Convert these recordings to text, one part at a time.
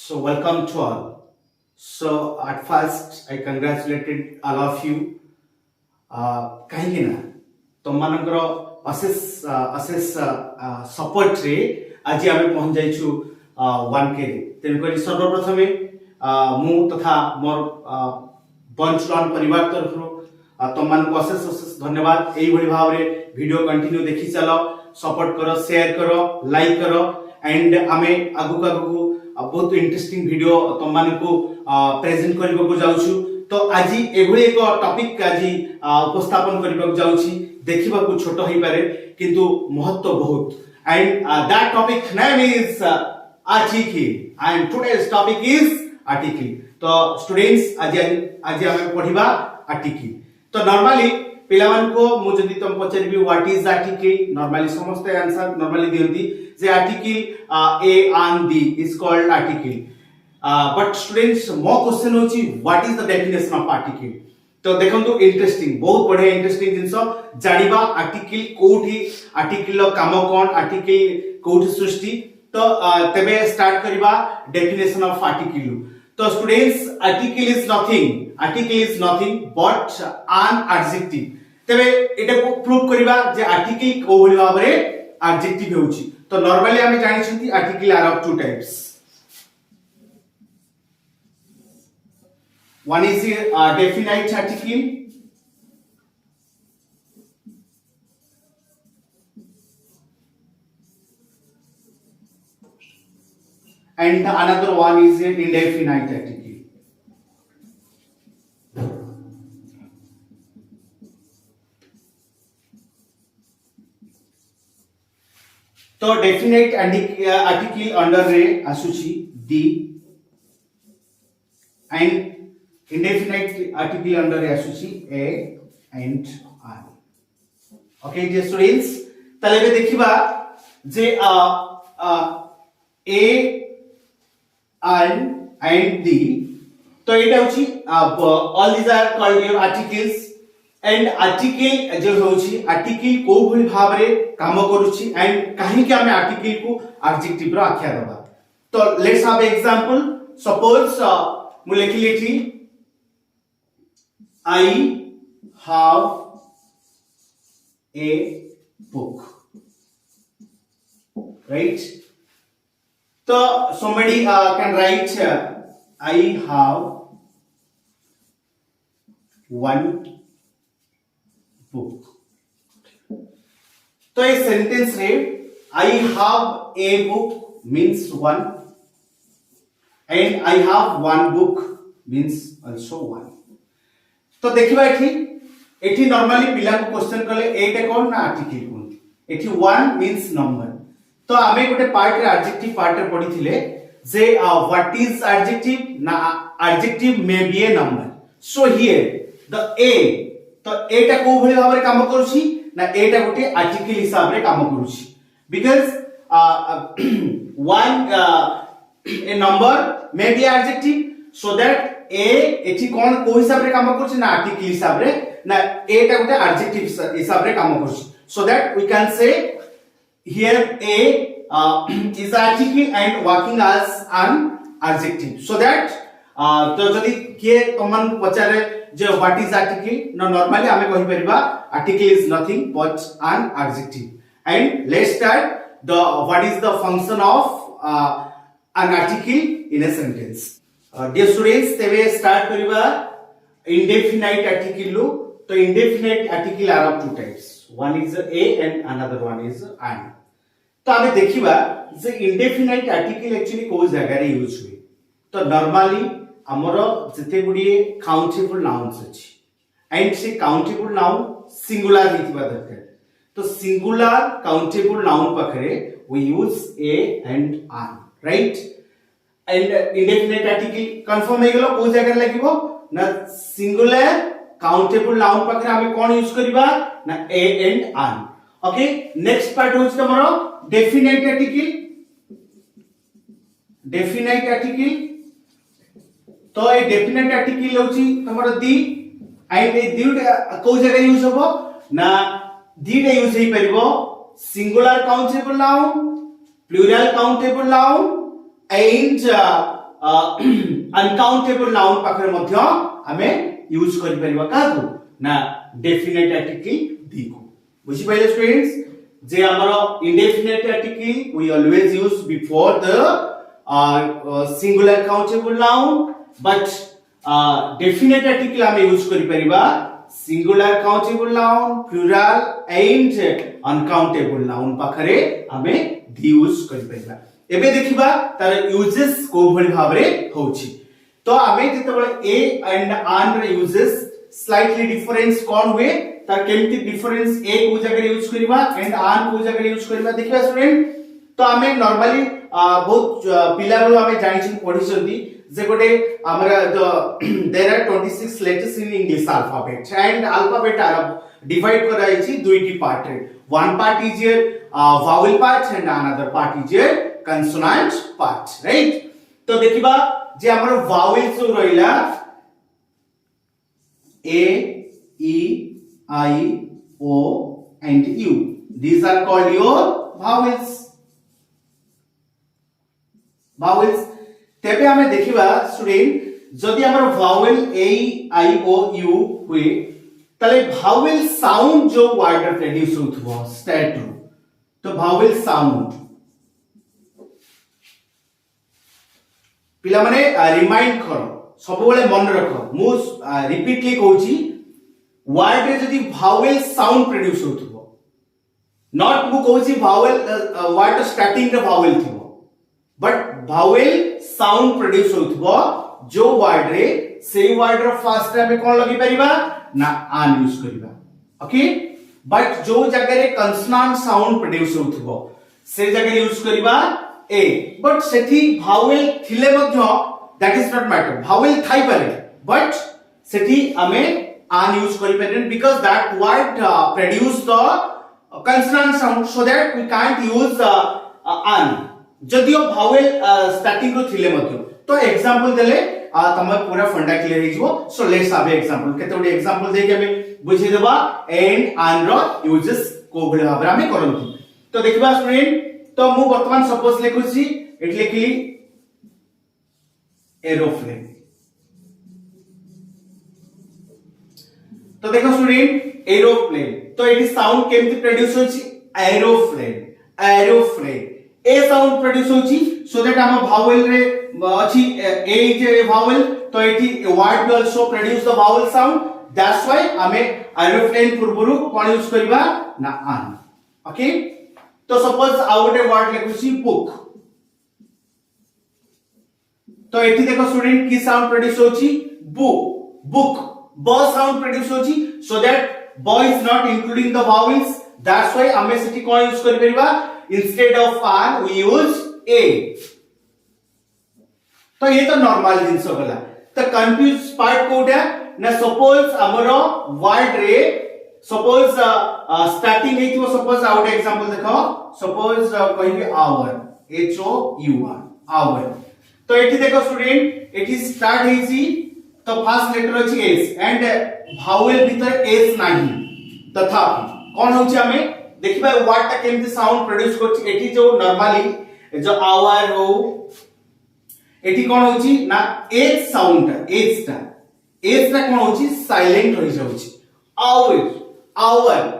So welcome to all. So at first I congratulated all of you. କାହିଁକି ନା ତମମାନଙ୍କର ଅଶେଷ support ରେ ଆଜି ଆମେ ପହଞ୍ଚି ଯାଇଛୁ 1K ରେ। ତେଣୁକରି ସର୍ବପ୍ରଥମେ ମୁଁ ତଥା ମୋର ବଞ୍ଚ ଲର୍ନ ପରିବାର ତରଫରୁ ତମମାନଙ୍କୁ ଅଶେଷ ଧନ୍ୟବାଦ। ଏଇଭଳି ଭାବରେ ଭିଡ଼ିଓ କଣ୍ଟିନ୍ୟू ଦେଖି ଚାଲ, ସପୋର୍ଟ କର, ସେୟାର କର, ଲାଇକ୍ କର एंड आमे आगु बहुत इंटरेस्टिंग वीडियो तमମାନଙ୍କୁ प्रेजेंट करबाकू जाउछु। तो आज एभली एक टॉपिक आज उपस्थापन करबाकू जाउछि। देखिबाकू छोट होई पारे किंतु महत्व बहुत and that topic name is article and today's topic is article. तो स्टूडेंट्स आज हमें पढ़िबा आर्टिकल। तो नॉर्मली पिलावन को मु जदी तुम पचारिबी व्हाट इज आर्टिकल, नॉर्मली समस्त आंसर नॉर्मली दियंती जे article a and the is called article. But students मो क्वेश्चन होची what is the definition of article. तो देखंतु इंटरेस्टिंग, बहुत बढ़िया इंटरेस्टिंग जिंसो जानिबा आर्टिकल कोठी, आर्टिकल लो काम कोन, आर्टिकल कोठी सृष्टि। तो तबे स्टार्ट करिबा डेफिनेशन ऑफ आर्टिकल। तो students article is nothing but an adjective। तबे एटा को प्रूव करिबा जे आर्टिकल को भली भाबरे एडजेक्टिव होउची। तो नॉर्मली हमें जानि छथि article are of two types. One is definite article and another one is an indefinite article। तो डेफिनाइट आर्टिकल अंडर रे आसुची the and indefinite article under रे आसुची ए एंड आर। ओके डियर स्टूडेंट्स, तले देखिबा जे ए and the। तो एटा होची all these are called your articles and article जो होची आर्टिकल को भली भाबरे काम करूची एंड काहे कि हमें आर्टिकल को एडजेक्टिव रो आख्या दबा। तो लेट्स हैव एग्जांपल। सपोज मु लिखि लेठी I have a book, right. तो somebody can write I have one book। तो ये सेंटेंस रे I have a book means one and I have one book means also one। तो देखिबा एठी नॉर्मली पिला को क्वेश्चन कले एटा कोन ना आर्टिकल कोन। एठी one means number। तो आमे गोटे पार्ट रे एडजेक्टिव पार्ट रे पढिथिले जे व्हाट इज एडजेक्टिव ना adjective may be A number. So here the ए, तो एटा को भली भाबरे काम करूची ना एटा गोटे आर्टिकल हिसाब रे काम करूची because one a number may be adjective. So that a एठी कोन को हिसाब रे काम करूची ना आर्टिकल हिसाब रे ना एटा गोटे एडजेक्टिव हिसाब रे काम करूची। So that we can say here a is article and working as an adjective। so that तो जदी के तमन पचारे जे what is article no normally हमें कहि परिबा article is nothing but an adjective। and let's start the what is the function of an article in a sentence। dear students, तेबे start करिबा indefinite article लो। तो indefinite article are of two types, one is a and another one is an। तो आबे देखिबा जे indefinite article actually को जगह रे use हुए। तो नॉर्मली हमरो जते गुडी काउंटेबल नाउन्स अछि एंड से काउंटेबल नाउन सिंगुलर हितबा दरकार। तो सिंगुलर काउंटेबल नाउन पखरे we use a and an, right. And indefinite article confirm हे गेलो को जगह लागिबो ना सिंगुलर काउंटेबल नाउन पखरे हमें कोन यूज करबा ना a and an. Okay next part होछ तमरो डेफिनाइट आर्टिकल। डेफिनाइट आर्टिकल तो ए डेफिनाइट आर्टिकल होची तमरो दी एंड ए दी को जगह यूज होबो ना दीटा यूज हे परिबो singular countable noun, plural countable noun and uncountable noun पाखरे मध्य आमे यूज करि परिबा काकू ना डेफिनेट आर्टिकल दी को बुझी पाइले स्टूडेंट्स जे हमरो indefinite article we always use before the singular countable noun but definite article आमे यूज करि परिबा singular countable noun plural and uncountable noun पाखरे आमे दी यूज करि परिबा एबे देखिबा तार यूजेस को भली भाबरे होछि तो आमे जेतबळे ए एंड आन रे यूजेस स्लाइटली डिफरेंस कोन हुए तार केमति डिफरेंस ए को जगह यूज करबा एंड आन को जगह यूज करबा देखिबा स्टूडेंट तो आमे नॉर्मली बहुत पिला रो आमे जानि छी पढि छथि जे गोटे हमरा there are 26 letters in English alphabet and alphabet are divide कराई छी दुईटी पार्ट रे one part is your vowel part and another part is your consonant part right तो देखिबा जे हमर vowel जो रहिला a e i o and u these are called your vowels तेबे हमें देखिबा स्टूडेंट जदि हमर vowel a i o u हुए तले vowel sound जो वर्ड रे प्रोड्यूस होथबो स्टेट रो तो vowel sound पिला माने रिमाइंड करो सब बेले मन रखो मु रिपीटली कहूची वर्ड रे जदी vowel sound प्रोड्यूस होथबो नॉट मु कहूची vowel वर्ड स्टार्टिंग रे vowel थिबो बट vowel sound प्रोड्यूस होथबो जो वर्ड रे सेही वर्ड रो फर्स्ट रे हम कोन लगी परिबा ना आन यूज करिबा ओके बट जो जगह रे कंसोनेंट साउंड प्रोड्यूस होथबो से जगह यूज करिबा ए बट सेठी vowel थिले मध्य that is not matter vowel थाई पारे बट सेठी हमें आन यूज करि परन because that word produce the consonant sound so that we can't use an जदियो vowel स्टार्टिंग रो थिले मध्य तो एग्जांपल देले तमे पूरा फंडा क्लियर हे जिवो सो लेट्स हैव एग्जांपल केते ओडी एग्जांपल दे के हमें बुझी देबा एंड आन रो यूजेस को भले भाबरा हमें करंतु तो देखबा स्टूडेंट तो मु वर्तमान सपोज लिखुची एटले कि एरोप्लेन तो देखो स्टूडेंट एरोप्लेन तो एटी साउंड केमति प्रोड्यूस होची एरोप्लेन ए साउंड प्रोड्यूस होची सो दैट हम vowel रे अछि ए जे vowel तो एटी word will also produce the vowel sound that's why हमें एरोप्लेन पूर्वरु कोन यूज करबा ना आन ओके तो सपोज आउट ए वर्ड लिखुची बुक तो एटी देखो स्टूडेंट की साउंड प्रोड्यूस होची बुक ब साउंड प्रोड्यूस होची so that b is not including the vowels that's why हमें सिटी कोन यूज कर परबा इंस्टेड ऑफ आन वी यूज ए तो ये तो नॉर्मल जिंस गला तो कंफ्यूज पार्ट कोटा ना सपोज हमरो वर्ड रे सपोज स्टार्टिंग हे तो सपोज आउट एग्जांपल देखो सपोज कहिबे hour H O U R hour तो एठी देखो स्टूडेंट एठी स्टार्ट हेसी तो फर्स्ट लेटर अछि एस एंड vowel भीतर एस नाही तथापि कोन होछि हमें देखिबा वर्ड ता केमति साउंड प्रोड्यूस करछि एठी जो नॉर्मली जो आवर हो एठी कोन होछि ना एच साउंड एच ता कोन होछि साइलेंट होई जाउछि आवर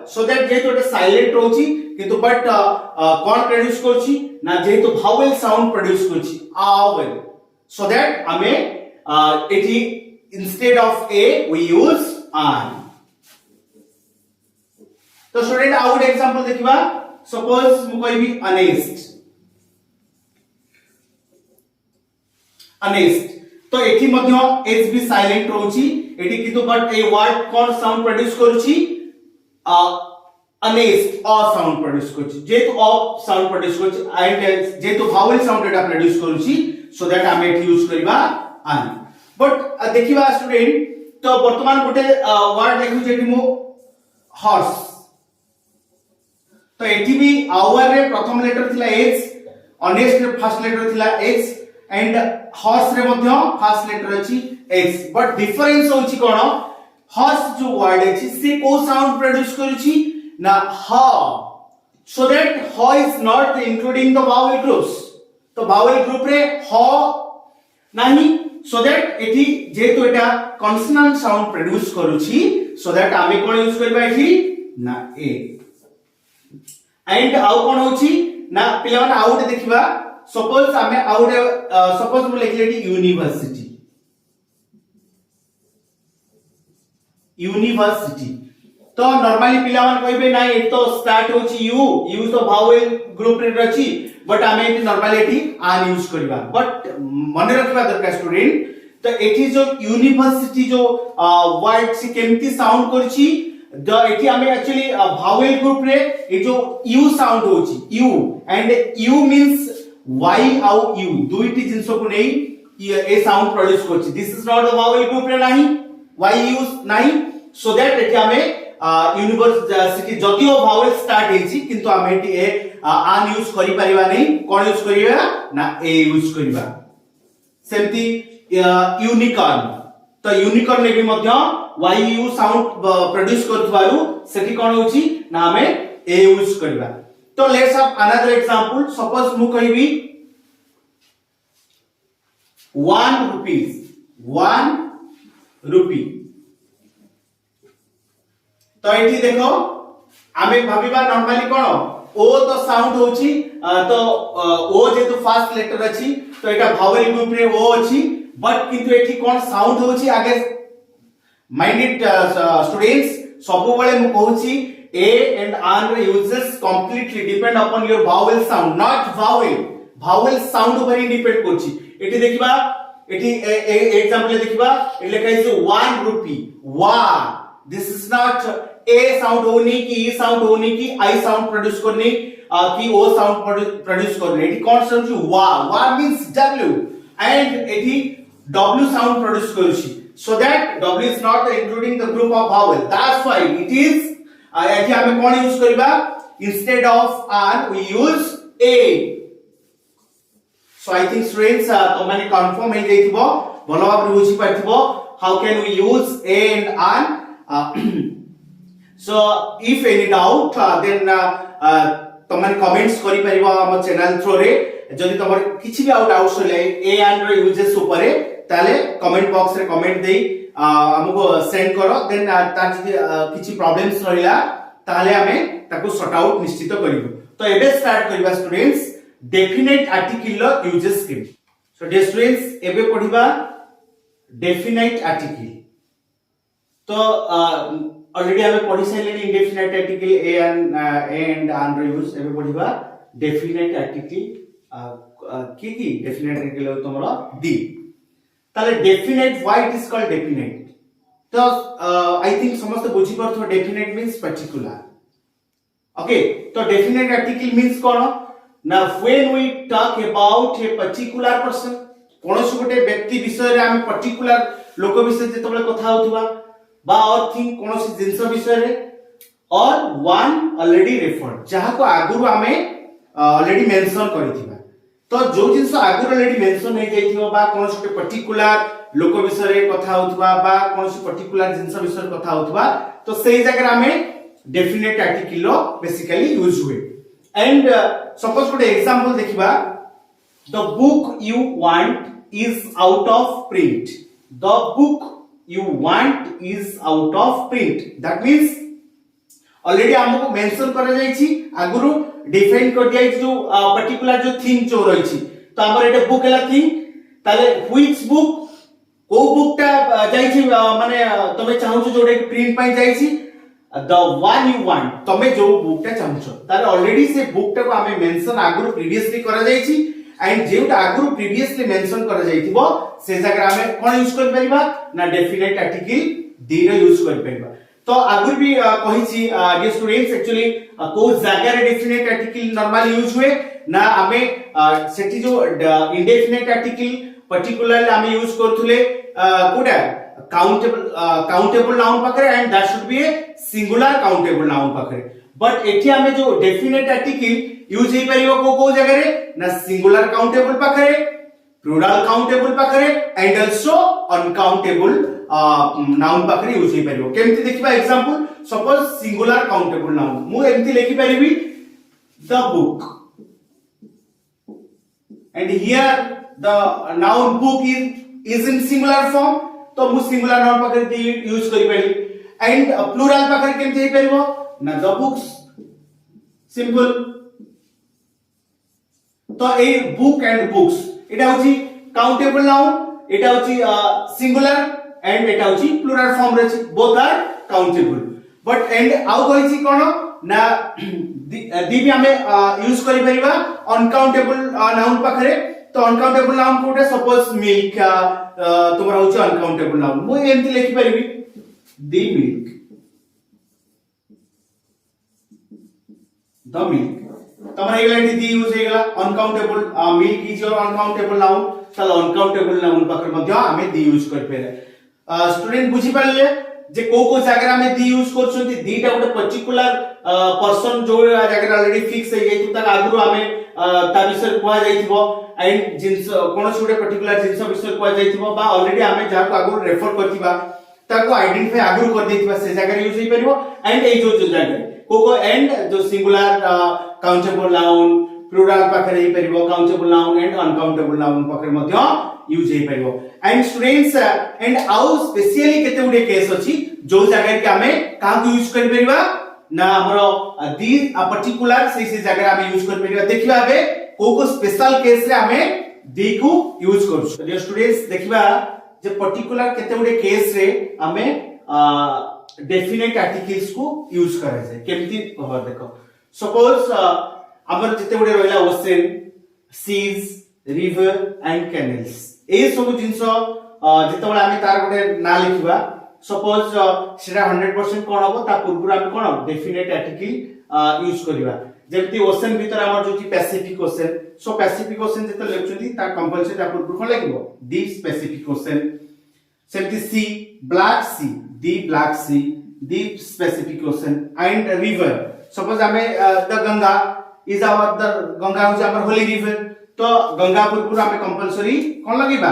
सो दैट जे तो साइलेंट होछि किंतु बट कोन प्रोड्यूस करछि ना जे तो vowel साउंड प्रोड्यूस करछि आवर सो दैट हमें एठी instead of A V use आन तो स्टूडेंट आउट एग्जांपल देखिबा सपोज मु कहबी अनेस्ट तो एठी मध्य एच बी साइलेंट रहउची एठी किंतु but a word cone sound produce करूची अनेस्ट अ साउंड प्रोड्यूस करूची जेतु अ साउंड प्रोड्यूस करूची and जेतु vowel sound Etah produce करूची सो दैट हम एठी यूज करबा आन बट देखिबा स्टूडेंट तो वर्तमान गोटे वर्ड लिखु जेठी मु हॉर्स तो एठी भी आवर रे प्रथम लेटर थिला एच ऑनेस्ट रे फर्स्ट लेटर थिला एच एंड हॉर्स रे मध्य फर्स्ट लेटर अछि एक्स बट डिफरेंस होछि कोन हॉर्स जो वर्ड अछि से को साउंड प्रोड्यूस करूछि ना ह सो दैट ह is not including the vowel groups तो vowel group रे ह नाही सो दैट एठी जेतु एटा कॉन्सोनेंट साउंड प्रोड्यूस करूची सो दैट आमे कोन यूज करबा एठी ना ए एंड आउ कोन होची ना पिलावन आउट देखिबा सपोज आमे आउट सपोज मु लिखलेटी यूनिवर्सिटी यूनिवर्सिटी तो नॉर्मली पिलावन कहबे ना ए तो स्टार्ट होची यू यू तो वावेल ग्रुप रे रची बट आमे एटी नॉर्मली एटी आन यूज करबा बट मने रखबा दरकार स्टूडेंट तो एठी जो यूनिवर्सिटी जो वर्ड से केमती साउंड करची द एठी आमे एक्चुअली वावेल ग्रुप रे ए जो यू साउंड होची U and U means Y आउ यू दुईटी जिंसो को नै ए साउंड प्रोड्यूस करची this is not a vowel group रे नाही वाई यूज नाही सो दैट एठी आमे यूनिवर्सिटी जदियो वावेल स्टार्ट हेची किंतु आमे एठी ए आन यूज करि परिबा नै कोन यूज करिबा ना ए यूज करिबा सेमती यूनिकॉर्न तो यूनिकॉर्न ने भी मध्य वाई यू साउंड प्रोड्यूस करथबारु सेठी कोन होची ना हमें ए यूज करबा तो let's have another example suppose मु कहिबी 1 रुपीस 1 रुपी तो एठी देखो आमे भाबिबा नॉर्मली कोन ओ तो साउंड होची तो ओ जेतु फर्स्ट लेटर अछि तो एटा वावेल ग्रुप रे ओ अछि बट किंतु एठी कोन साउंड होची आगे माइंडेड स्टूडेंट्स सबु बळे मु कहूची ए एंड आन रे uses completely depend upon your Wavell sound not Wavell sound ऊपर ही डिपेंड करची एठी देखिबा एठी एग्जांपल देखिबा ए लेखा इज 1 रुपी वा this is not a sound होनी की ई साउंड होनी की आई साउंड प्रोड्यूस करनी की ओ साउंड प्रोड्यूस करनी एठी कोन साउंड वा मींस डब्ल्यू एंड एठी W sound produce करूची so that W is not including the group of vowel that's why it is एठी हमें कोन यूज करबा instead of an we use a so I think students तो माने confirm हे जैतिबो भलो भाबरे बुझी पाथिबो how can we use a and an so if any doubt then तो माने comments करि परिबो हम चैनल थ्रू रे जदि तमर किछि भी डाउट्स होले ए एंड रो यूजेस ऊपर ताले कमेंट बॉक्स रे कमेंट देई हमको सेंड करो देन तार जदि किछि प्रॉब्लम्स रहिला ताले हमें ताको सॉर्ट आउट निश्चित करिबो तो एबे स्टार्ट करबा स्टूडेंट्स डेफिनेट आर्टिकल लो यूजेस के सो डियर स्टूडेंट्स एबे पढिबा डेफिनेट आर्टिकल तो ऑलरेडी हमें पढि साइलेनी indefinite article a and an रो यूज एबे पढिबा डेफिनेट आर्टिकल की डेफिनेट आर्टिकल तमरा दी ताले definite why it is called definite तो आई थिंक समस्त बुझी परथो डेफिनेट मींस पर्टिकुलर ओके तो डेफिनेट आर्टिकल मींस कोन ना when we talk about a particular person कोनोस गोटे व्यक्ति विषय रे हम पर्टिकुलर लोक विषय जेतबे कथा होतबा बा और थिंक कोनोस जिंस विषय रे और वन ऑलरेडी रेफर्ड जहा को आगुरु हमें ऑलरेडी मेंशन करिथिबा तो जो जिंस आगुरु ऑलरेडी मेंशन हे जाइथिबो बा कोनोस गोटे पर्टिकुलर लोक विषय रे कथा होतबा बा कोनोस पर्टिकुलर जिंस विषय कथा होतबा तो सेही जगह हमें डेफिनेट आर्टिकल बेसिकली यूज हुए एंड सपोज गोटे एग्जांपल देखिबा the book you want is out of print the book you want is out of print that means already हमको मेंशन करा जायछि आगुरु डिफाइन कर दिया जो पर्टिकुलर जो थिंग जो रही छी तो हमर एटा बुक एला थिंग ताले व्हिच बुक को बुकटा जायछि माने तमे चाहू जोडे प्रिंट पाई जायछि द वन यू वांट तमे जो बुकटा चाहू ताले ऑलरेडी से बुकटा को हमें मेंशन आगुरु प्रीवियसली करा जायछि एंड जेउटा आगुरु प्रीवियसली मेंशन करा जायथिबो से जगह हमें कोन यूज कर परिबा ना डेफिनेट आर्टिकल डी रो यूज कर परिबा तो आगुर भी कहिछि डियर स्टूडेंट्स एक्चुअली को जगह रे डेफिनेट आर्टिकल नॉर्मली यूज हुए ना हमें सेठी जो इंडेफिनेट आर्टिकल पर्टिकुलरली हमें यूज करथुले कोडा काउंटेबल नाउन पाखरे and that should be a singular countable noun पाखरे बट एठी हमें जो डेफिनेट आर्टिकल यूज हे परिबो को जगह रे ना सिंगुलर काउंटेबल पाखरे प्लूरल काउंटेबल पाखरे एंड आल्सो अनकाउंटेबल नाउन पाखरे यूज हे परिबो केमति देखिबा example suppose singular countable noun मु एमति लिखि परिबी the book and here the noun book is in singular form तो मु सिंगुलर नाउन पाखरे दी यूज करि पारि एंड प्लूरल पाखरे केमति हे परबो ना द बुक्स सिंपल तो ए बुक एंड बुक्स एटा होची काउंटेबल नाउन एटा होची सिंगुलर एंड एटा होची प्लूरल फॉर्म रे both are countable but and आउ कहिछि कोन ना दी भी हमें यूज करि परिबा अनकाउंटेबल नाउन पाखरे तो अनकाउंटेबल नाउन कोटे सपोज मिल्क तुमरा होची अनकाउंटेबल नाउन मु एमति लिखि परिबी दी मिल्क द मिल्क तमरा एगला दी यूज हेगला uncountable milk is your uncountable noun तल अनकाउंटेबल नाउन पाखरे मध्य हमें दी यूज कर पेले स्टूडेंट बुझी पाले जे को जागर हमें दी यूज करछंती दीटा गोटे पर्टिकुलर पर्सन जो जागर ऑलरेडी फिक्स हे जाइतु ता आगुरु हमें ता विषय कुआ जाइथिबो एंड जिंस कोनोस गोटे पर्टिकुलर जिंस विषय कुआ जाइथिबो बा ऑलरेडी हमें जा को आगुरु रेफर करथिबा ताको आइडेंटिफाई आगुरु कर देथिबा से जागर यूज हे परिबो एंड ए जो जागर को एंड जो सिंगुलर काउंटेबल नाउन प्लूरल पाखरे हे परिबो countable noun and uncountable noun पाखरे मध्य यूज हे परिबो एंड स्टूडेंट्स एंड आउ स्पेशली केते गुडे केस अछि जो जगह के हमें का यूज कर परिबा ना हमरो दी पर्टिकुलर से जगह हमें यूज कर परिबा देखिबा बे को स्पेशल केस रे हमें दी को यूज करू डियर स्टूडेंट्स देखिबा जे पर्टिकुलर केते गुडे केस रे हमें डेफिनेट आर्टिकल्स को यूज करे छै केमति खबर देखो सपोज हमर जते गुडे रहला ocean seas river and canals ए सब जिंसो जते बळे हमें तार गुडे ना लिखिबा सपोज सेटा 100% कोन हबो ता पूर्व हम कोन डेफिनेट आर्टिकल यूज करिबा जेमति ओशन भीतर हमर जोची Pacific Ocean so Pacific Ocean जते लेखछंती ता कंपलसरी ता पूर्व कोन लिखिबो दी पैसिफिक ओशन सेमति sea Black Sea the Pacific Ocean and river suppose हमें the Ganga is our the Ganga होची हमर होली रिवर तो गंगा पूर्व हमें कंपलसरी कोन लगिबा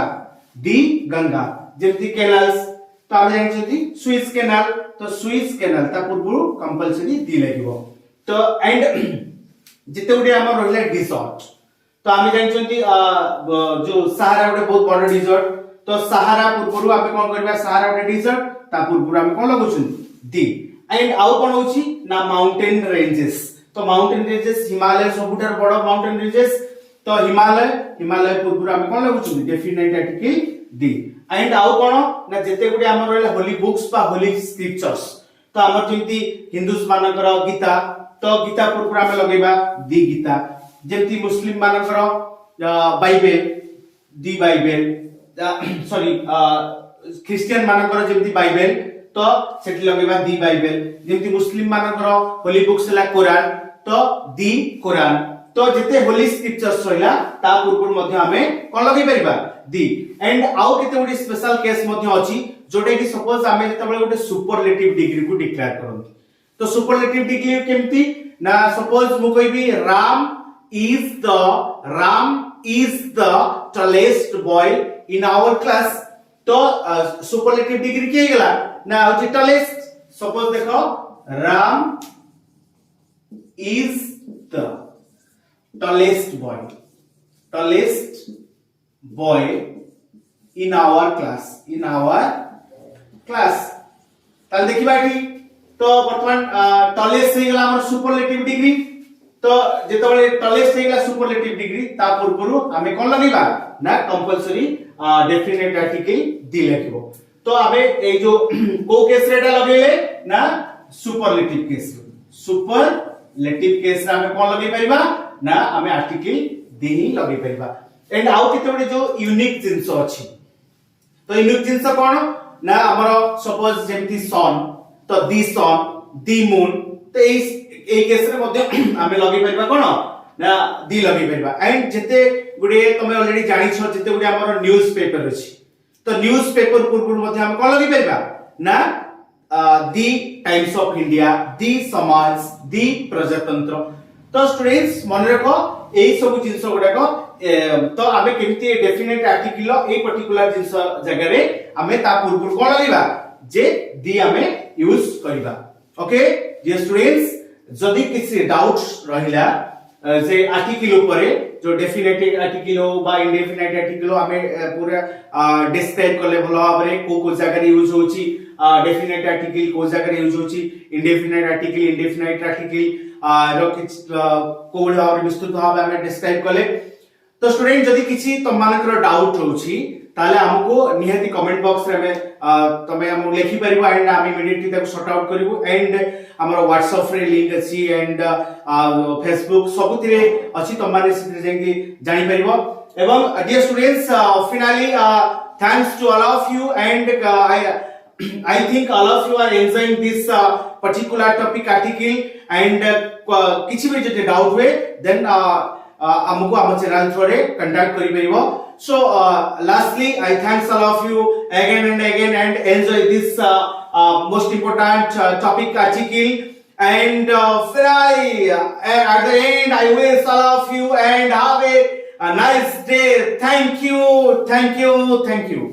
दी गंगा जेमति कैनाल्स तो हम जानछथि स्विस कैनाल तो स्विस कैनाल ता पूर्व कंपलसरी दी लगिबो तो एंड जिते गुडे हमर रहले डिजर्ट तो हम जानछथि जो सहारा गुडे बहुत बड़ डिजर्ट तो सहारा पूर्व हम कोन करबा सहारा गुडे डिजर्ट ता पूर्व हम कोन लगुछन दी एंड आउ कोन होची ना माउंटेन रेंजेस तो माउंटेन रेंजेस हिमालय सबुठार बड़ माउंटेन रेंजेस तो हिमालय पूर्व हम कोन लगुछन डेफिनेट आर्टिकल दी एंड आउ कोन ना जते गुडे हमर रहला होली बुक्स बा होली स्क्रिप्चर्स तो हमर जेंति हिंदूस मानकर गीता तो गीता पूर्व हम लगेबा दी गीता जेंति मुस्लिम मानकर बाइबल दी बाइबल सॉरी क्रिश्चियन मानकर जेंति बाइबल तो सेठी लगेबा दी बाइबल जेंति मुस्लिम मानकर होली बुक्स ला कुरान तो दी कुरान तो जते होली स्क्रिप्चर्स रहला ता पूर्व मध्ये हमें कोन लगै परिबा दी एंड आउ केते गुडी स्पेशल केस मध्ये अछि जोटे कि सपोज हमें जते बळे गुडी सुपरलेटिव डिग्री को डिक्लेयर करंती तो सुपरलेटिव डिग्री केमती ना सपोज मु कहबी Ram is the tallest boy in our class तो सुपरलेटिव डिग्री के गेला ना होची टलेस्ट सपोज देखो Ram is the tallest boy in our class ताल देखिबा की तो वर्तमान टलेस्ट हे गेला हमर सुपरलेटिव डिग्री तो जेतबेले टलेस्ट हे गेला सुपरलेटिव डिग्री ता पूर्वरु हमें कोन लगेबा ना कंपलसरी डेफिनेट आर्टिकल दी लिखिबो तो हमें ए जो को केस रेटा लगेले ना सुपरलेटिव केस रा हमें कोन लगे परिबा ना हमें आर्टिकल दी ही लगे परिबा एंड आउ केते बडे जो यूनिक जिंस अछि तो यूनिक जिंस कोन ना हमरो सपोज जेमति सन तो दी मून तो ए केस रे मध्ये हमें लगे परिबा कोन ना दी लगे परिबा एंड जते गुडे तमे ऑलरेडी जानि छ जते गुडे हमरो न्यूज़ पेपर अछि तो न्यूज़ पेपर पूर्व मध्ये हम कोन लगे परिबा ना दी टाइम्स ऑफ इंडिया दी समाज दी प्रजातंत्र तो स्टूडेंट्स मन रखो एई सब जिंस गुडा को तो हमें केमती डेफिनेट आर्टिकल ए पर्टिकुलर जिंस जगह रे हमें ता पूर्व कोन लगेबा जे दी हमें यूज करबा ओके डियर स्टूडेंट्स जदी किसी डाउट्स रहिला जे आर्टिकल ऊपर जो डेफिनेट आर्टिकल हो बा इंडेफिनाइट आर्टिकल आमे पूरा डिस्क्राइब करले भलो भाबरे को जगह यूज होची डेफिनेट आर्टिकल को जगह यूज होची इंडेफिनाइट आर्टिकल इंडेफिनाइट आर्टिकल रो किछ को भाबरे विस्तृत भाबरे आमे डिस्क्राइब करले तो स्टूडेंट जदि किछि तुम मानकर डाउट होची ताले हमको निहाती कमेंट बॉक्स रे हमें तमे हम लिखि परिबो एंड हम इमीडिएटली ताको सॉर्ट आउट करिवो एंड हमर व्हाट्सएप रे लिंक अछि एंड फेसबुक सबुतिरे अछि तुम माने सिथे जेंगी जानि परिबो एवं dear students finally thanks to all of you and I think all of you are enjoying this particular topic article and किछि भी जते डाउट हुए देन हमको हम चैनल थ्रू रे कांटेक्ट करि परिबो so lastly I thanks all of you again and enjoy this most important topic article and finally at the end I wish all of you and have a nice day. Thank you.